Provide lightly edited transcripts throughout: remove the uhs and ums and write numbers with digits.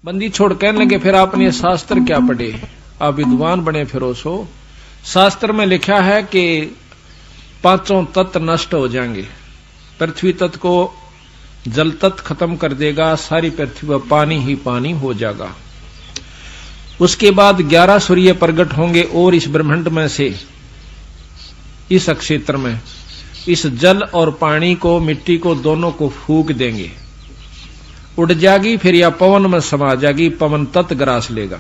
बंदी छोड़ कहने लगे, फिर आपने शास्त्र क्या पढ़े, आप विद्वान बने फिरो सो। शास्त्र में लिखा है कि पांचों तत्व नष्ट हो जाएंगे, पृथ्वी तत्व को जल तत्व खत्म कर देगा, सारी पृथ्वी पर पानी ही पानी हो जाएगा। उसके बाद 11 सूर्य प्रकट होंगे और इस ब्रह्मांड में से, इस क्षेत्र में, इस जल और पानी को, मिट्टी को, दोनों को फूंक देंगे, उड़ जाएगी, फिर यह पवन में समा जाएगी, पवन तत्व ग्रास लेगा।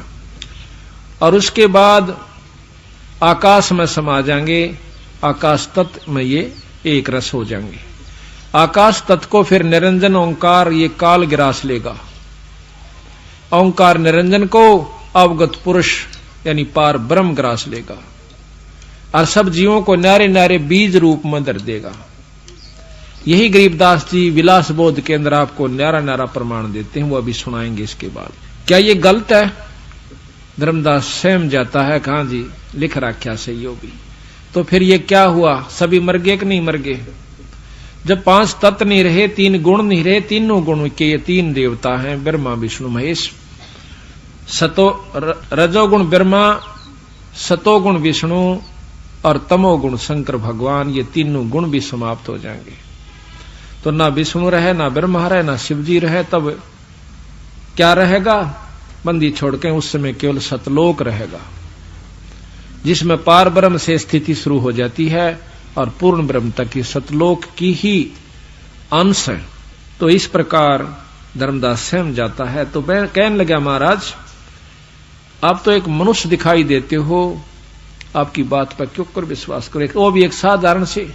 और उसके बाद आकाश में समा जाएंगे, आकाश तत्व में ये एक रस हो जाएंगे। आकाश तत्व को फिर निरंजन ओंकार ये काल ग्रास लेगा। ओंकार निरंजन को अवगत पुरुष यानी पार ब्रह्म ग्रास लेगा और सब जीवों को नारे नारे बीज रूप में धर देगा। यही गरीबदास जी विलास बोध के अंदर आपको न्यारा न्यारा प्रमाण देते हैं, वो अभी सुनाएंगे इसके बाद। क्या ये गलत है? धर्मदास सहम जाता है, कहां जी लिख रखा सही हो भी। तो फिर ये क्या हुआ, सभी मर गए कि नहीं मर गए? जब 5 तत्व नहीं रहे, 3 गुण नहीं रहे, तीनों गुण के ये 3 देवता हैं, ब्रह्मा विष्णु महेश। रजोगुण ब्रह्मा, सतोगुण विष्णु और तमोगुण शंकर भगवान, ये तीनों गुण भी समाप्त हो जाएंगे। तो ना विष्णु रहे, ना ब्रह्मा रहे, ना शिवजी रहे, तब क्या रहेगा? बंदी छोड़ के उस समय केवल सतलोक रहेगा, जिसमें पार ब्रह्म से स्थिति शुरू हो जाती है और पूर्ण ब्रह्म तक की सतलोक की ही अंश है। तो इस प्रकार धर्मदास सहम जाता है। तो मैं कहने लगा, महाराज आप तो एक मनुष्य दिखाई देते हो, आपकी बात पर क्यों कर विश्वास करें? वो भी एक साधारण से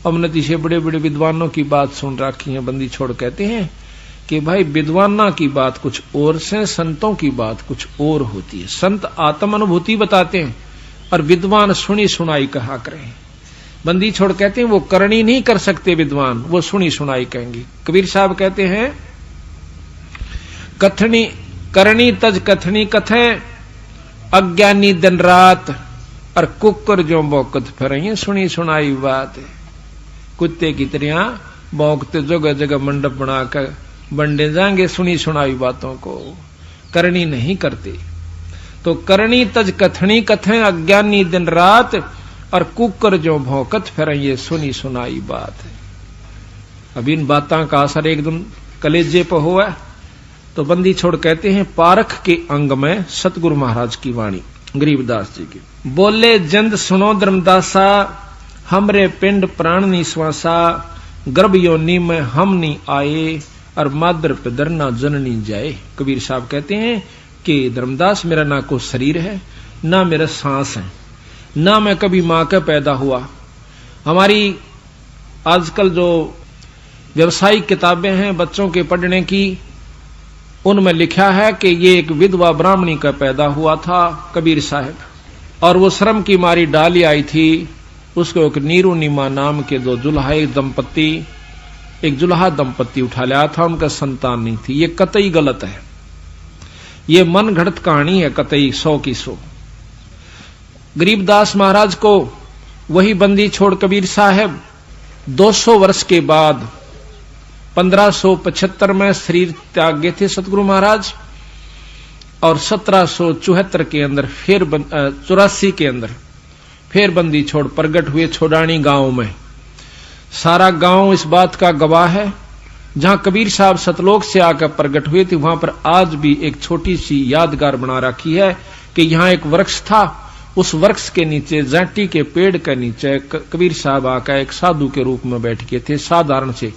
अवनति से बड़े बड़े विद्वानों की बात सुन रखी है। बंदी छोड़ कहते हैं कि भाई विद्वाना की बात कुछ और से, संतों की बात कुछ और होती है। संत आत्म अनुभूति बताते हैं और विद्वान सुनी सुनाई कहा करें। बंदी छोड़ कहते हैं वो करनी नहीं कर सकते विद्वान, वो सुनी सुनाई कहेंगे। कबीर साहब कहते हैं कथनी करनी तज कथनी कथे, अज्ञानी दिन रात और कुकर जो बौकत फिर सुनी सुनाई बात। कुत्ते की तरह बौकते जगह जगह मंडप बनाकर बंडे जाएंगे सुनी सुनाई बातों को, करनी नहीं करते। तो करनी तज कथनी कथे, अज्ञानी दिन रात और कुकर जो भौकत फिर ये सुनी सुनाई बात है। अब इन बातों का असर एकदम कलेजे पर हुआ। तो बंदी छोड़ कहते हैं पारख के अंग में सतगुरु महाराज की वाणी, गरीबदास जी की। बोले जंद सुनो धर्मदासा, हमरे पिंड प्राण निश्वासा, गर्भ योनि में हम नी आए और मादर पे दरना जननी जाए। कबीर साहब कहते हैं कि धर्मदास मेरा ना कोई शरीर है, ना मेरा सांस है, ना मैं कभी मां का पैदा हुआ। हमारी आजकल जो व्यवसायिक किताबें हैं बच्चों के पढ़ने की, उनमें लिखा है कि ये एक विधवा ब्राह्मणी का पैदा हुआ था कबीर साहब, और वो श्रम की मारी डाली आई थी। उसको एक नीरू नीमा नाम के 2 जुल्हा दंपत्ति, एक जुल्हा दंपत्ति उठा लिया था, उनका संतान नहीं थी। ये कतई गलत है, ये मन घड़त कहानी है, कतई 100 की 100। गरीबदास महाराज को वही बंदी छोड़ कबीर साहब 200 वर्ष के बाद 1575 में शरीर त्याग गए थे सतगुरु महाराज, और 1774 के अंदर फिर 84 के अंदर फिर बंदी छोड़ प्रगट हुए छोड़ानी गांव में। सारा गांव इस बात का गवाह है, जहां कबीर साहब सतलोक से आकर प्रगट हुए थे, वहां पर आज भी एक छोटी सी यादगार बना रखी है कि यहां एक वृक्ष था, उस वृक्ष के नीचे जाटी के पेड़ के नीचे कबीर साहब आकर एक साधु के रूप में बैठ गए थे। साधारण से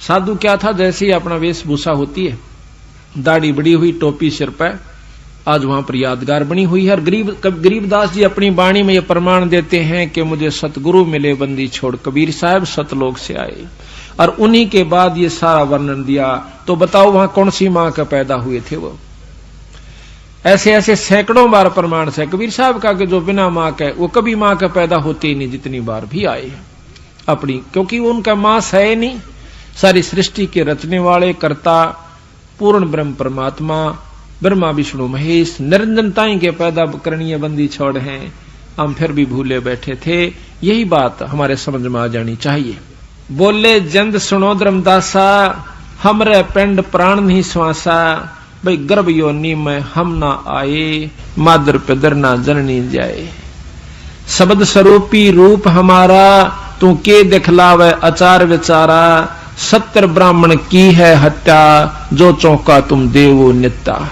साधु क्या था, जैसे ही अपना वेशभूषा होती है, दाढ़ी बड़ी हुई, टोपी सिर पर, आज वहां पर यादगार बनी हुई है। और गरीबदास जी अपनी वाणी में यह प्रमाण देते हैं कि मुझे सतगुरु मिले बंदी छोड़ कबीर साहब सतलोक से आए, और उन्हीं के बाद ये सारा वर्णन दिया। तो बताओ वहां कौन सी मां का पैदा हुए थे वो? ऐसे ऐसे सैकड़ों बार प्रमाण से कबीर साहब का कि जो बिना मां के वो कभी मां का पैदा होते ही नहीं, जितनी बार भी आए अपनी, क्योंकि उनका मां है नहीं। सारी सृष्टि के रचने वाले कर्ता पूर्ण ब्रह्म परमात्मा ब्रह्मा विष्णु महेश निरंजनताई के पैदा करणीय बंदी छोड़ हैं, हम फिर भी भूले बैठे थे। यही बात हमारे समझ में आ जानी चाहिए। बोले जंद सुनो धर्मदासा, हमरे पिंड प्राण नहीं श्वासा, भाई गर्भ योनि में हम ना आए, मादर पिदर ना जननी जाए। शब्द स्वरूपी रूप हमारा, तू के दिखलावे आचार विचारा। 70 ब्राह्मण की है हत्या, जो चौका तुम देवो नित्ता।